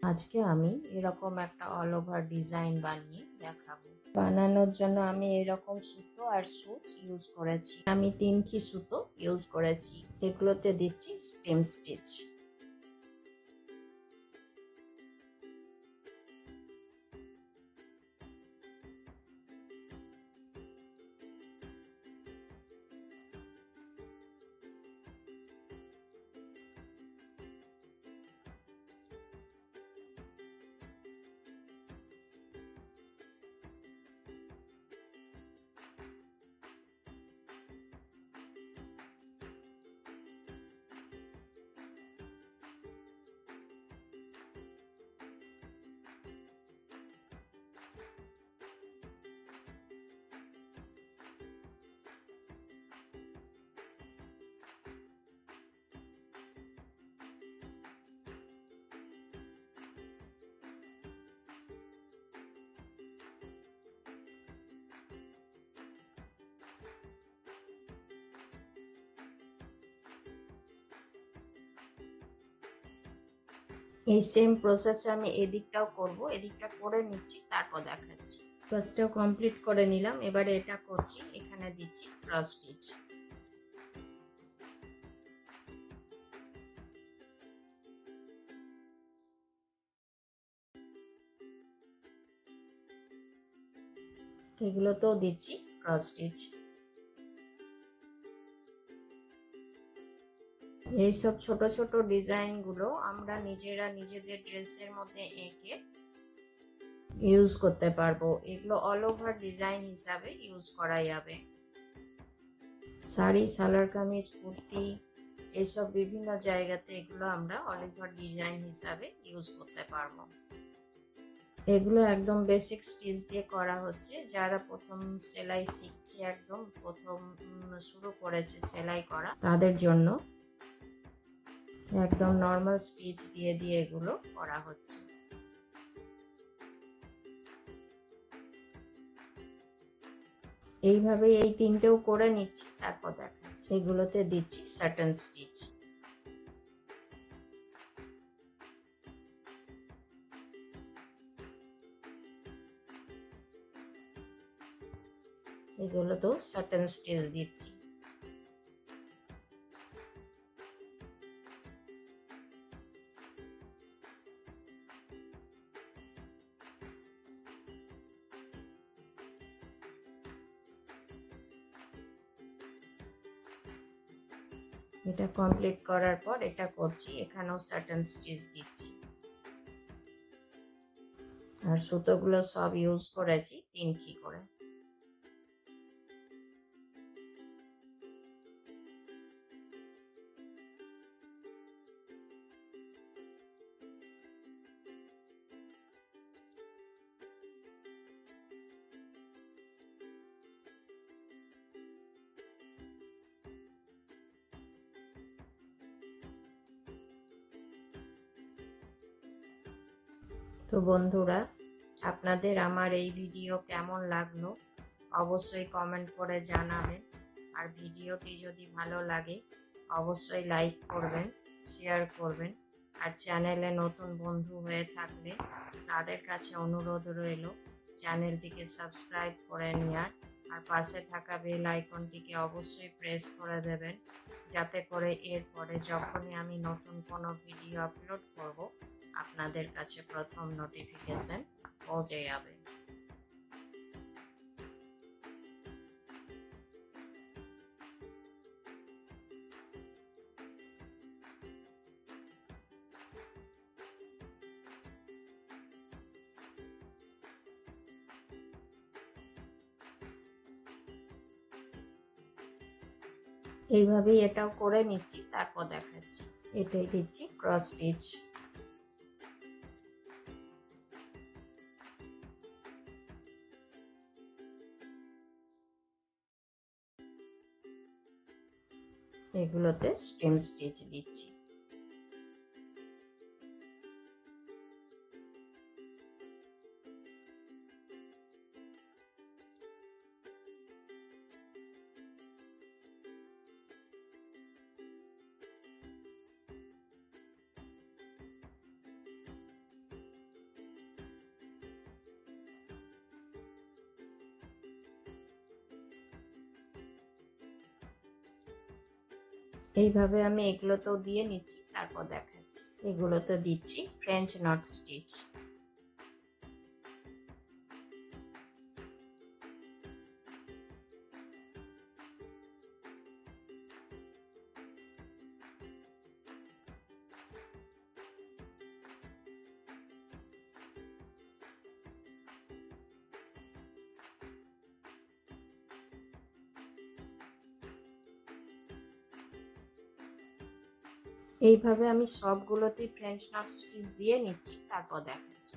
আজকে আমি এরকম একটা অল ওভার ডিজাইন বানিয়ে দেখাবো। বানানোর জন্য আমি এরকম সুতো আর সুচ ইউজ করেছি। আমি 3টি সুতো ইউজ করেছি। এগুলোতে দিচ্ছি স্টেম স্টিচ। এই সেম প্রসেসে আমি এদিকটাও করব। এদিকটা করে নিচ্ছি, তারপর দেখাচ্ছি। ফার্স্টটাও কমপ্লিট করে নিলাম। এবারে এটা করছি, এখানে দিচ্ছি ক্রস স্টিচ। এগুলোতেও দিচ্ছি ক্রস স্টিচ। এইসব ছোট ছোট ডিজাইনগুলো আমরা নিজেরা নিজেদের ড্রেসের মধ্যে এঁকে ইউজ করতে পারবো। এগুলো অল ওভার ডিজাইন হিসাবে ইউজ করা যাবে। শাড়ি, সালোয়ার কামিজ, কুর্তি, এইসব বিভিন্ন জায়গাতে এগুলো আমরা অল ওভার ডিজাইন হিসাবে ইউজ করতে পারবো। এগুলো একদম বেসিক স্টিচ দিয়ে করা হচ্ছে। যারা প্রথম সেলাই শিখছে, একদম প্রথম শুরু করেছে সেলাই করা, তাদের জন্য একদম নর্মাল স্টিচ দিয়ে দিয়ে এগুলো করা হচ্ছে। এইভাবে এই তিনটেও করে নিচ্ছি, তারপর দেখাচ্ছি। এগুলোতে দিচ্ছি সাটন স্টিচ। এগুলোতেও সাটন স্টিচ দিচ্ছি। এটা কমপ্লিট করার পর এটা করছি, এখানেও সাটন স্টিচ দিচ্ছি। আর সুতোগুলো সব ইউজ করেছি 3টি করে। তো বন্ধুরা, আপনাদের আমার এই ভিডিও কেমন লাগলো অবশ্যই কমেন্ট করে জানাবেন। আর ভিডিওটি যদি ভালো লাগে অবশ্যই লাইক করবেন, শেয়ার করবেন। আর চ্যানেলে নতুন বন্ধু হয়ে থাকলে তাদের কাছে অনুরোধ রইল চ্যানেলটিকে সাবস্ক্রাইব করে নেওয়ার। আর পাশে থাকা বেল আইকনটিকে অবশ্যই প্রেস করে দেবেন, যাতে করে এরপরে যখনই আমি নতুন কোনো ভিডিও আপলোড করব আপনাদের কাছে প্রথম নোটিফিকেশন পৌঁছে যাবে। এইভাবেই এটাও করে নিচ্ছি, তারপর দেখাচ্ছি। এটাই দিচ্ছি ক্রস স্টিচ। এগুলোতে স্টেম স্টিচ দিচ্ছি। এইভাবে আমি এগুলোতেও দিয়ে নিচ্ছি, তারপর দেখাচ্ছি। এগুলোতে দিচ্ছি ফ্রেঞ্চ নট স্টিচ। এইভাবে আমি সবগুলোতেই ফ্রেঞ্চ নট স্টিচ দিয়ে নিচ্ছি, তারপর দেখাচ্ছি।